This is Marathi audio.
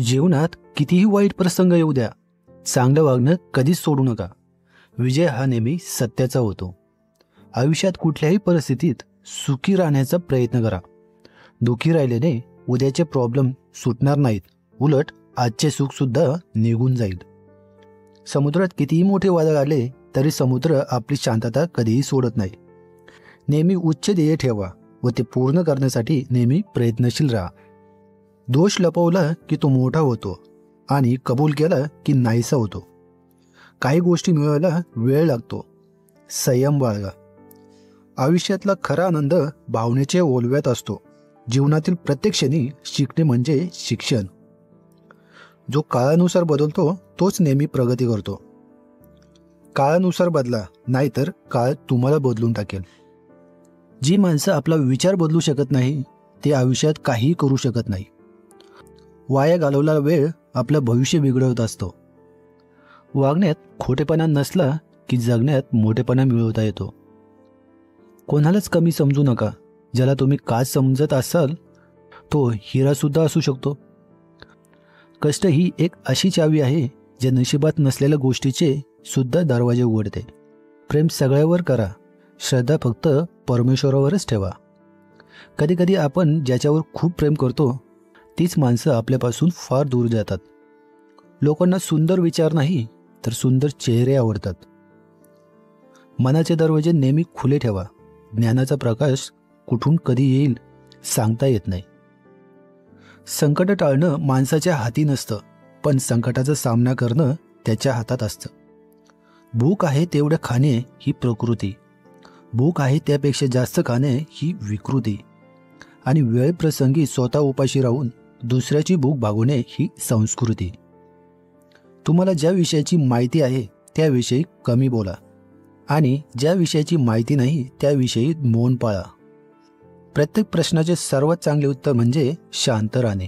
जीवनात कितीही वाईट प्रसंग येऊ द्या, चांगलं वागणं कधीच सोडू नका. विजय हा नेहमी सत्याचा होतो. आयुष्यात कुठल्याही परिस्थितीत सुखी राहण्याचा प्रयत्न करा. दुःखी राहिल्याने उद्याचे प्रॉब्लेम सुटणार नाहीत, उलट आजचे सुखसुद्धा निघून जाईल. समुद्रात कितीही मोठे वादळ आले तरी समुद्र आपली शांतता कधीही सोडत नाही. नेहमी उच्च ध्येय ठेवा व ते पूर्ण करण्यासाठी नेहमी प्रयत्नशील राहा. दोष लपवला की तो मोठा होतो आणि कबूल केला की नाहीसा होतो. काही गोष्टी मिळवायला वेळ लागतो, संयम बाळगा. आयुष्यातला खरा आनंद भावनेच्या ओलव्यात असतो. जीवनातील प्रत्येक क्षणी शिकणे म्हणजे शिक्षण. जो काळानुसार बदलतो तोच नेहमी प्रगती करतो. काळानुसार बदला, नाहीतर काळ तुम्हाला बदलून टाकेल. जी माणसं आपला विचार बदलू शकत नाही ते आयुष्यात काहीही करू शकत नाही. वाया घालवलेला वेळ आपलं भविष्य बिघडवत असतो. वागण्यात खोटेपणा नसला की जगण्यात मोठेपणा मिळवता येतो. कोणालाच कमी समजू नका. ज्याला तुम्ही काच समजत असाल तो हिरासुद्धा असू शकतो. कष्ट ही एक अशी चावी आहे जे नशिबात नसलेल्या गोष्टीचे सुद्धा दरवाजे उघडते. प्रेम सगळ्यावर करा, श्रद्धा फक्त परमेश्वरावरच ठेवा. कधी कधी आपण ज्याच्यावर खूप प्रेम करतो तीच माणसं आपल्यापासून फार दूर जातात. लोकांना सुंदर विचार नाही तर सुंदर चेहरे आवडतात. मनाचे दरवाजे नेहमी खुले ठेवा. ज्ञानाचा प्रकाश कुठून कधी येईल सांगता येत नाही. संकट टाळणं माणसाच्या हाती नसतं, पण संकटाचा सामना करणं त्याच्या हातात असतं. भूक आहे तेवढं खाणे ही प्रकृती, भूक आहे त्यापेक्षा जास्त खाणे ही विकृती, आणि वेळ प्रसंगी स्वतः उपाशी राहून दुसऱ्याची भूक भागवणे ही संस्कृती. तुम्हाला ज्या विषयाची माहिती आहे त्याविषयी कमी बोला आणि ज्या विषयाची माहिती नाही त्याविषयी मौन पाळा. प्रत्येक प्रश्नाचे सर्वात चांगले उत्तर म्हणजे शांत राहणे.